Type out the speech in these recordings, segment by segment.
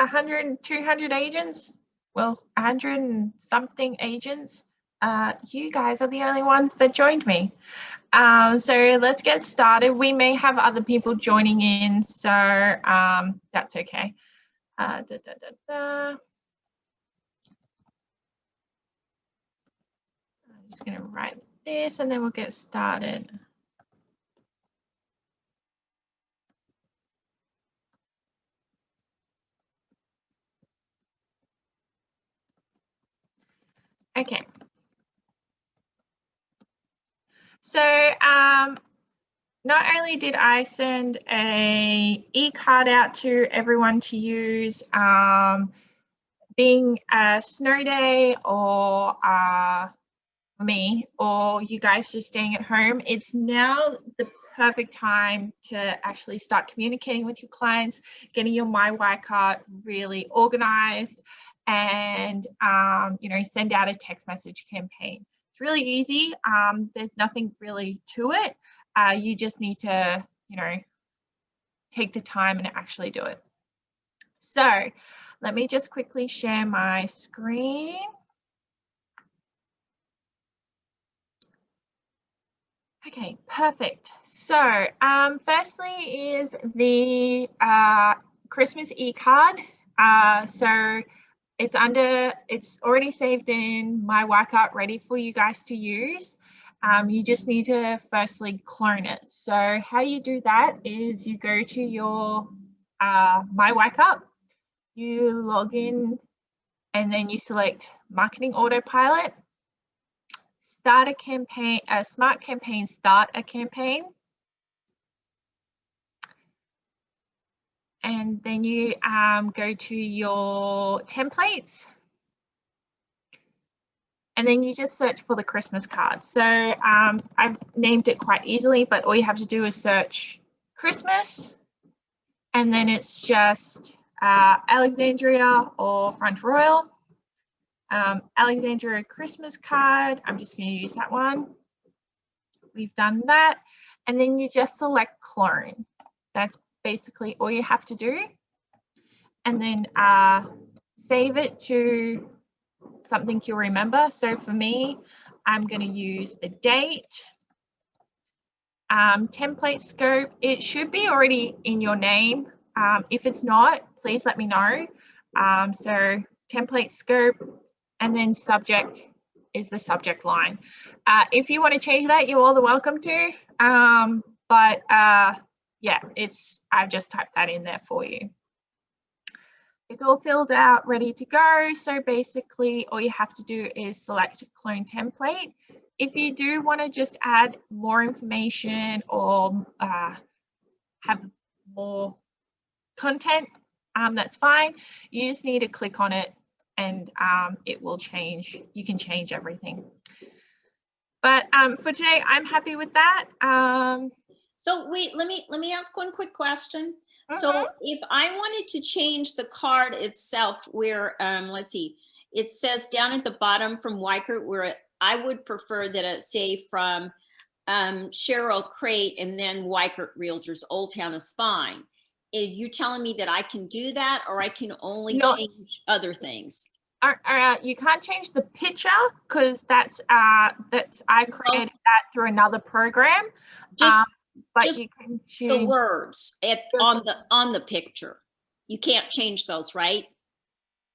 100, 200 agents, well, 100 and something agents. You guys are the only ones that joined me. So let's get started. We may have other people joining in, so that's okay. I'm just going to write this and then we'll get started. Okay. So not only did I send a e-card out to everyone to use, being a snow day or me or you guys just staying at home, it's now the perfect time to actually start communicating with your clients, getting your MyWiCart really organized, and send out a text message campaign. It's really easy. There's nothing really to it. You just need to, take the time and actually do it. So let me just quickly share my screen. Okay, perfect. So firstly is the Christmas e-card. So it's already saved in MyWiCart, ready for you guys to use. You just need to firstly clone it. So how you do that is you go to your MyWiCart, you log in, and then you select Marketing Autopilot. Start a campaign, a Smart Campaign, start a campaign. And then you go to your templates. And then you just search for the Christmas card. So I've named it quite easily, but all you have to do is search Christmas. And then it's just Alexandria or Front Royal. Alexandria Christmas card, I'm just going to use that one. We've done that. And then you just select clone. That's basically all you have to do. And then save it to something you'll remember. So for me, I'm going to use the date. Template scope, it should be already in your name. If it's not, please let me know. So template scope, and then subject is the subject line. If you want to change that, you're all the welcome to. Yeah, I've just typed that in there for you. It's all filled out, ready to go. So basically all you have to do is select clone template. If you do want to just add more information or have more content, that's fine. You just need to click on it and it will change. You can change everything. But for today, I'm happy with that. So wait, let me ask one quick question. So if I wanted to change the card itself, where let's see, it says down at the bottom from WiCart, where I would prefer that it say from Cheryl Crate and then WiCart Realtors Old Town is fine. Are you telling me that I can do that, or I can only change other things? You can't change the picture because I created that through another program. But just you can choose the words on the picture. You can't change those, right?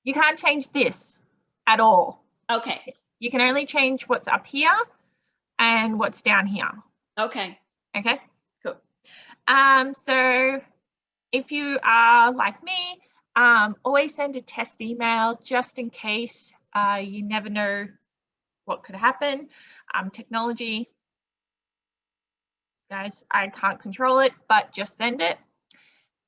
You can't change this at all. Okay. You can only change what's up here and what's down here. Okay. Okay, cool. So if you are like me, always send a test email just in case. You never know what could happen. Technology, guys, I can't control it, but just send it.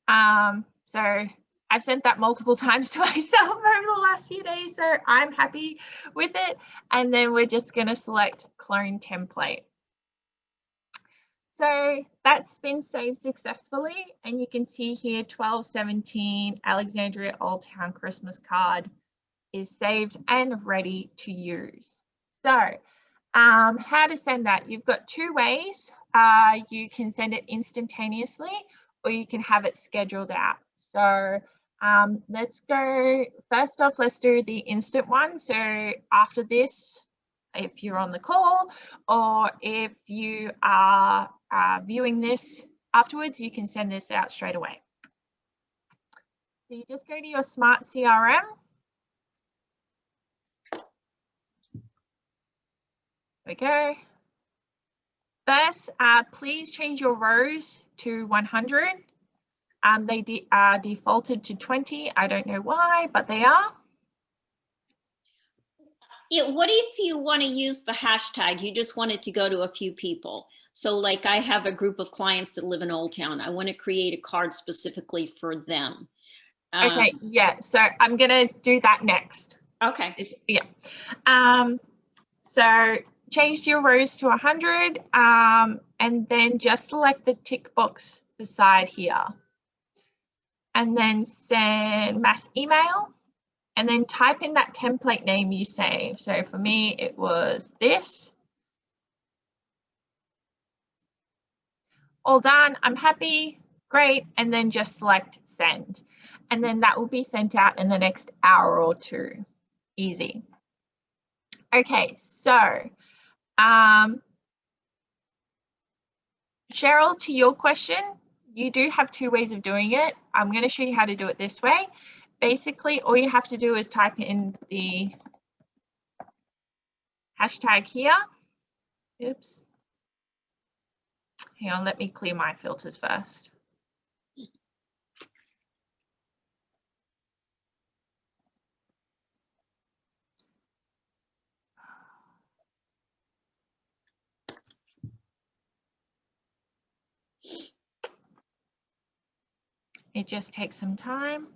So I've sent that multiple times to myself over the last few days, so I'm happy with it. And then we're just going to select clone template. So that's been saved successfully, and you can see here 12/17 Alexandria Old Town Christmas card is saved and ready to use. So how to send that? You've got two ways. You can send it instantaneously, or you can have it scheduled out. So Let's go, first off, let's do the instant one. So after this, if you're on the call or if you are viewing this afterwards, you can send this out straight away. So you just go to your Smart CRM. There we go. First, please change your rows to 100. They are defaulted to 20. I don't know why, but they are. Yeah, what if you want to use the hashtag? You just want it to go to a few people. So like I have a group of clients that live in Old Town. I want to create a card specifically for them. Okay, yeah, so I'm going to do that next. Okay. Yeah. So change your rows to 100 and then just select the tick box beside here. And then send mass email. And then type in that template name you saved. So for me, it was this. All done, I'm happy, great. And then just select send. And then that will be sent out in the next hour or two. Easy. Okay, so Cheryl, to your question, you do have two ways of doing it. I'm going to show you how to do it this way. Basically, all you have to do is type in the hashtag here. Oops. Hang on, let me clear my filters first. It just takes some time.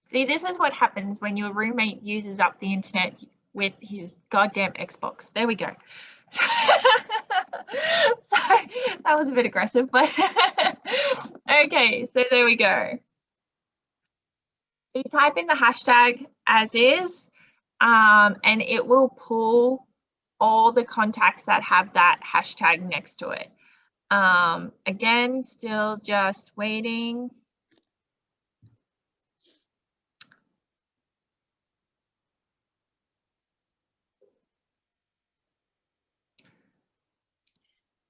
See, this is what happens when your roommate uses up the internet with his goddamn Xbox. There we go. So that was a bit aggressive, but okay, so there we go. So you type in the hashtag as is, and it will pull all the contacts that have that hashtag next to it. Again, still just waiting.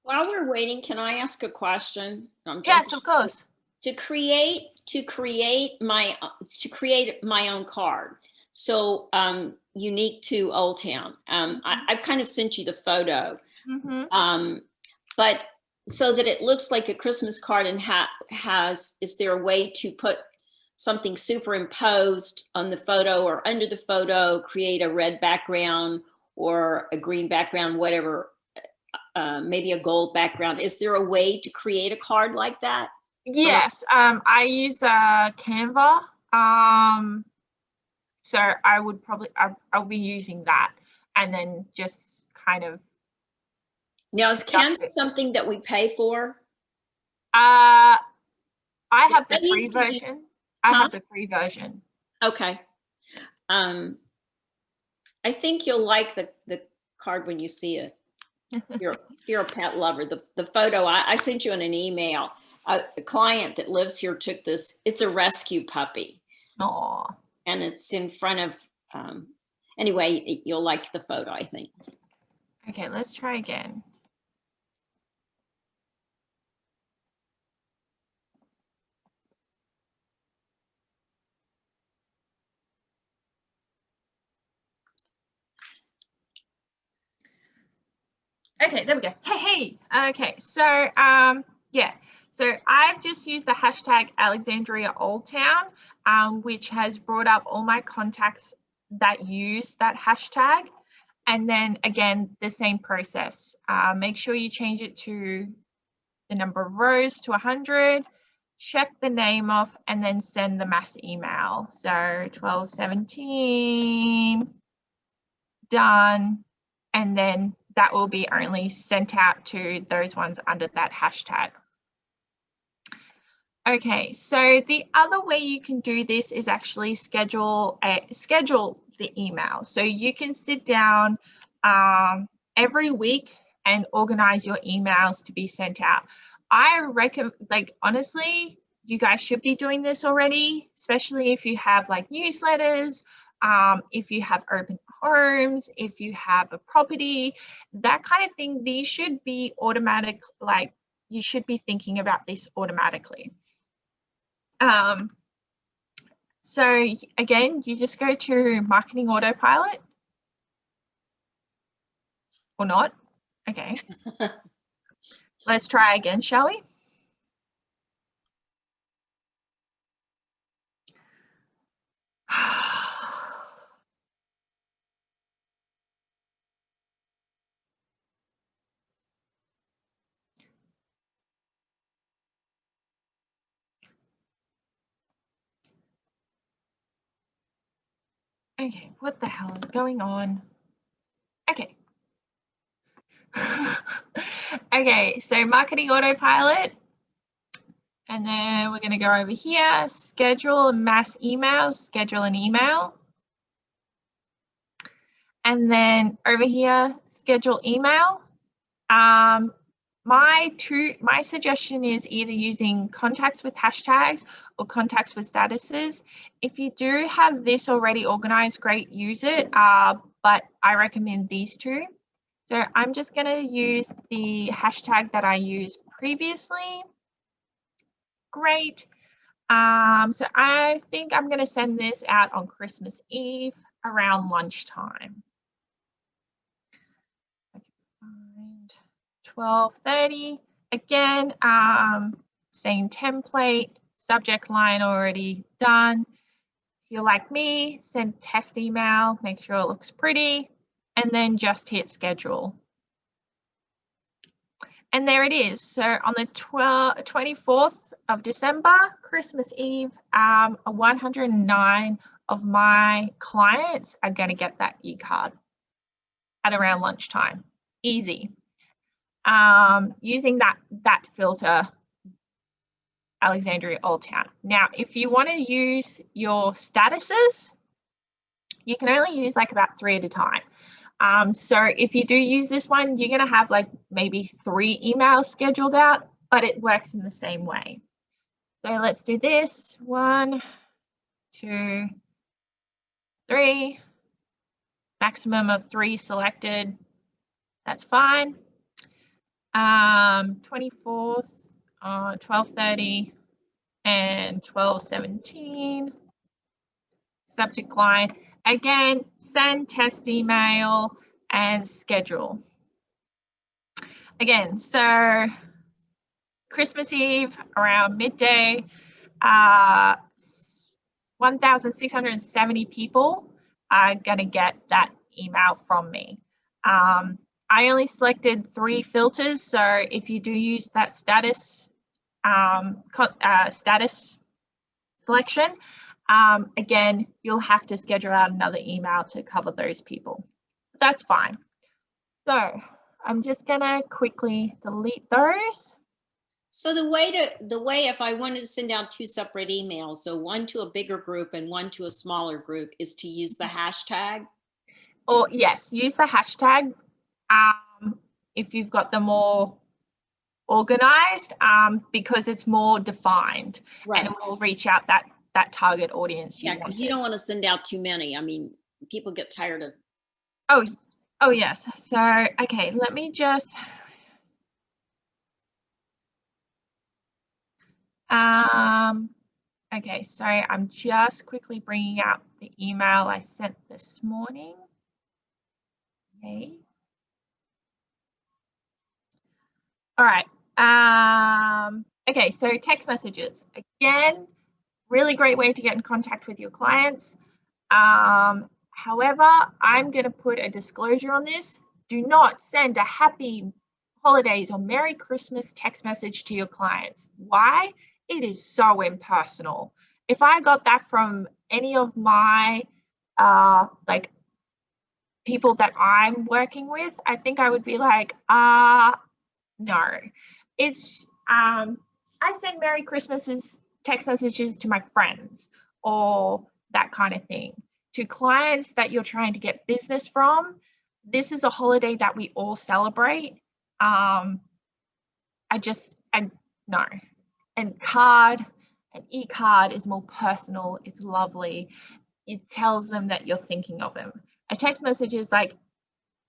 While we're waiting, can I ask a question? Yes, of course. To create my own card, so unique to Old Town. I've kind of sent you the photo, but so that it looks like a Christmas card and is there a way to put something superimposed on the photo or under the photo, create a red background or a green background, whatever, maybe a gold background? Is there a way to create a card like that? Yes, I use Canva. So I would probably, I'll be using that and then just kind of. Now, is Canva something that we pay for? I have the free version. I have the free version. Okay. I think you'll like the card when you see it. You're a pet lover. The photo I sent you in an email. A client that lives here took this. It's a rescue puppy. Aww. And it's in front of. Anyway, you'll like the photo, I think. Okay, let's try again. Okay, there we go. Hey. Okay, so yeah, so I've just used the hashtag Alexandria Old Town, which has brought up all my contacts that use that hashtag. And then again, the same process. Make sure you change it to the number of rows to 100, check the name off, and then send the mass email. So 1217, done, and then that will be only sent out to those ones under that hashtag. Okay, so the other way you can do this is actually schedule the email. So you can sit down every week and organize your emails to be sent out. I recommend, like, honestly, you guys should be doing this already, especially if you have like newsletters, if you have open homes, if you have a property, that kind of thing. These should be automatic, like you should be thinking about this automatically. So again, you just go to Marketing Autopilot or not. Okay. Let's try again, shall we? Okay, what the hell is going on? Okay. Okay, so Marketing Autopilot. And then we're going to go over here, schedule mass emails, schedule an email. And then over here, schedule email. My suggestion is either using contacts with hashtags or contacts with statuses. If you do have this already organized, great, use it. But I recommend these two. So I'm just going to use the hashtag that I used previously. Great. So I think I'm going to send this out on Christmas Eve around lunchtime. 12:30. Again, same template, subject line already done. If you're like me, send test email, make sure it looks pretty, and then just hit schedule. And there it is. So on the 24th of December, Christmas Eve, 109 of my clients are going to get that e-card at around lunchtime. Easy. Using that filter, Alexandria Old Town. Now, if you want to use your statuses, you can only use like about 3 at a time. So if you do use this one, you're going to have like maybe 3 emails scheduled out, but it works in the same way. So let's do this. 1, 2, 3. Maximum of 3 selected. That's fine. 24th, 12:30 and 12:17. Subject line. Again, send test email and schedule. Again, so Christmas Eve around midday, 1,670 people are going to get that email from me. I only selected 3 filters, so if you do use that status selection, again, you'll have to schedule out another email to cover those people. That's fine. So I'm just gonna quickly delete those. So the way if I wanted to send out 2 separate emails, so one to a bigger group and one to a smaller group, is to use the hashtag? Or yes, use the hashtag. If you've got them all organized, because it's more defined, right, and it will reach out that target audience. Yeah, because you don't want to send out too many. I mean, people get tired of. Oh yes. So okay, let me just. Okay, sorry, I'm just quickly bringing out the email I sent this morning. Okay. All right. Okay, so text messages. Again, really great way to get in contact with your clients. However, I'm going to put a disclosure on this. Do not send a happy holidays or Merry Christmas text message to your clients. Why? It is so impersonal. If I got that from any of my like people that I'm working with, I think I would be like, no. It's I send Merry Christmases text messages to my friends or that kind of thing. To clients that you're trying to get business from, this is a holiday that we all celebrate. I no. And an e-card is more personal. It's lovely. It tells them that you're thinking of them. A text message is like,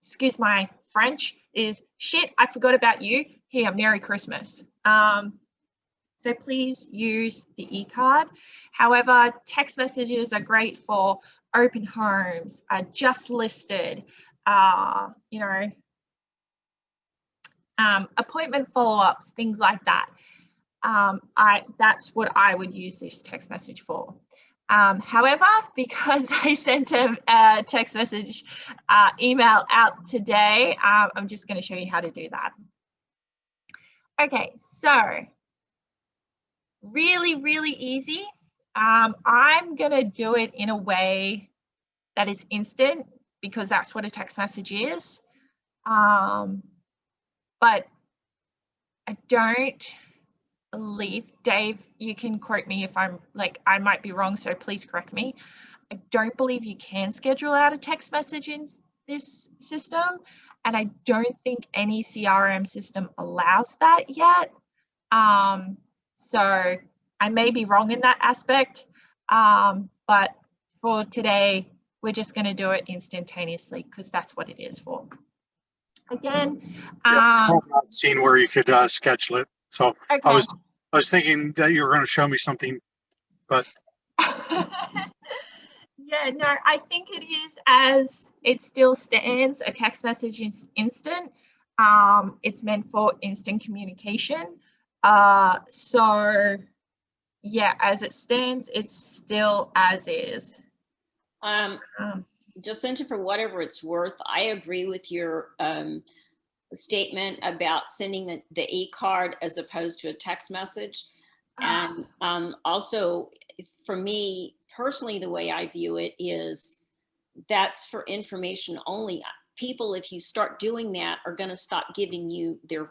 excuse my French, is shit, I forgot about you. Here, Merry Christmas. So please use the e-card. However, text messages are great for open homes, just listed, appointment follow-ups, things like that. That's what I would use this text message for. However, because I sent a text message email out today, I'm just going to show you how to do that. Okay, so really, really easy. I'm going to do it in a way that is instant because that's what a text message is. But I don't believe, Dave, you can quote me if I'm I might be wrong, so please correct me. I don't believe you can schedule out a text message in this system, and I don't think any CRM system allows that yet. So I may be wrong in that aspect, but for today, we're just going to do it instantaneously because that's what it is for. Again, I've not seen where you could schedule it, so okay. I was thinking that you were going to show me something, but yeah, no, I think it is as it still stands. A text message is instant. It's meant for instant communication. So yeah, as it stands, it's still as is. Jacinta, for whatever it's worth, I agree with your statement about sending the e-card as opposed to a text message. And also, for me personally, the way I view it is that's for information only. People, if you start doing that, are going to stop giving you their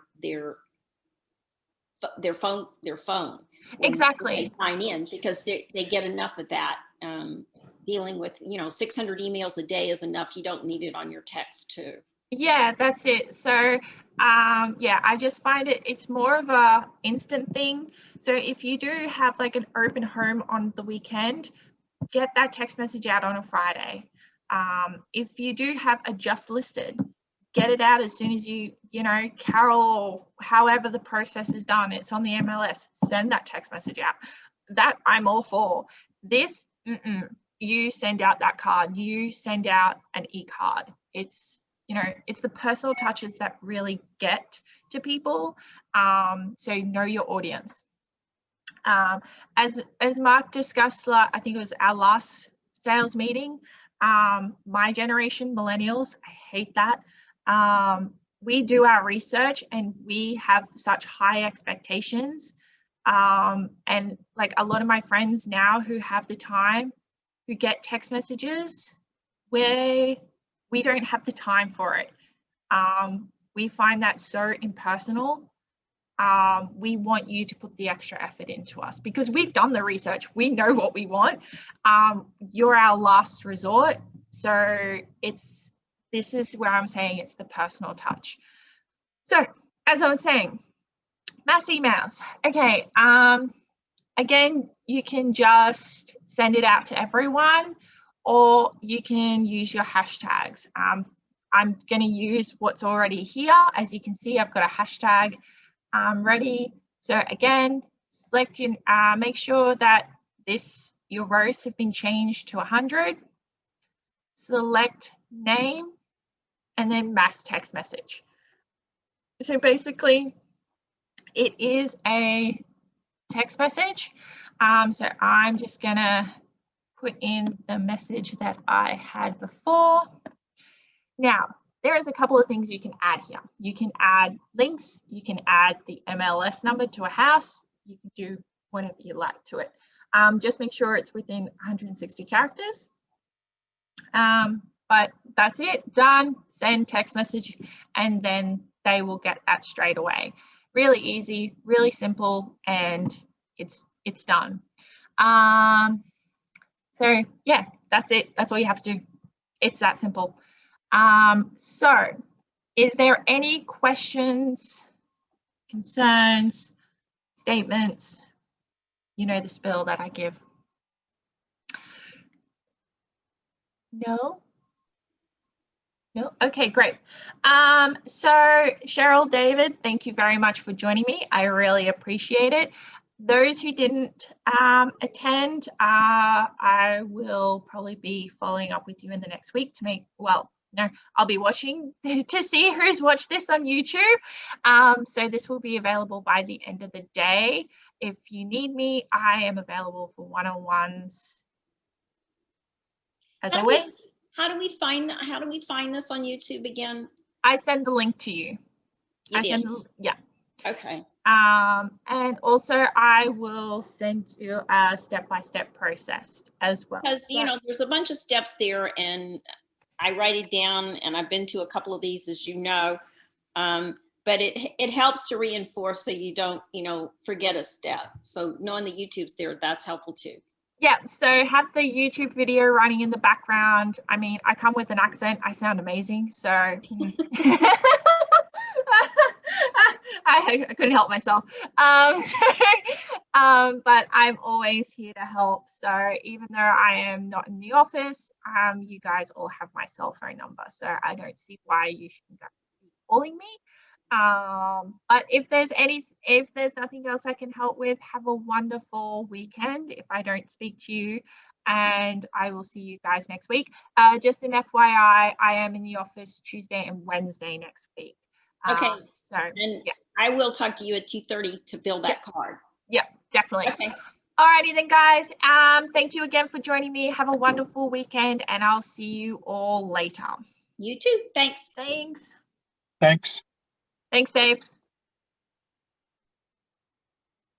phone Exactly. when they sign in, because they get enough of that. Dealing with 600 emails a day is enough. You don't need it on your text too. Yeah, that's it. So yeah, I just find it's more of a instant thing. So if you do have like an open home on the weekend, get that text message out on a Friday. If you do have a just listed, get it out as soon as Carol, or however the process is done, it's on the MLS, send that text message out. That I'm all for. This, you send out that card, you send out an e-card. It's the personal touches that really get to people. So know your audience. As Mark discussed, I think it was our last sales meeting, my generation, millennials, I hate that. We do our research and we have such high expectations. And like a lot of my friends now who have the time, who get text messages, we don't have the time for it. We find that so impersonal. We want you to put the extra effort into us because we've done the research. We know what we want. You're our last resort. So this is where I'm saying it's the personal touch. So as I was saying, mass emails. Okay. Again, you can just send it out to everyone, or you can use your hashtags. I'm going to use what's already here. As you can see, I've got a hashtag ready. So again, select make sure that your rows have been changed to 100. Select name and then mass text message. So basically, it is a text message. So I'm just gonna put in the message that I had before. Now, there is a couple of things you can add here. You can add links, you can add the MLS number to a house, you can do whatever you like to it. Just make sure it's within 160 characters. But that's it, done, send text message, and then they will get that straight away. Really easy, really simple, and it's done. So yeah, that's it. That's all you have to do. It's that simple. So Is there any questions, concerns, statements? You know the spiel that I give. No? No? Okay, great. So Cheryl, David, thank you very much for joining me. I really appreciate it. Those who didn't attend, I will probably be following up with you in the next week to make, well, no, I'll be watching to see who's watched this on YouTube. So this will be available by the end of the day. If you need me, I am available for one-on-ones as always. How do we find this on YouTube again? I send the link to you. Yeah. Okay. And also I will send you a step-by-step process as well. Because, you know, there's a bunch of steps there and I write it down and I've been to a couple of these, as you know, but it helps to reinforce so you don't, you know, forget a step. So knowing the YouTube's there, that's helpful too. Yeah, so have the YouTube video running in the background. I mean, I come with an accent. I sound amazing, so I couldn't help myself. But I'm always here to help. So even though I am not in the office, you guys all have my cell phone number. So I don't see why you shouldn't be calling me. But if there's nothing else I can help with, have a wonderful weekend if I don't speak to you, and I will see you guys next week. Just an FYI, I am in the office Tuesday and Wednesday next week. Okay. So and yeah, I will talk to you at 2:30 to build that card. Yeah, definitely. Okay. Alrighty then, guys. Thank you again for joining me. Have a wonderful weekend, and I'll see you all later. You too. Thanks. Thanks. Thanks. Thanks, Dave.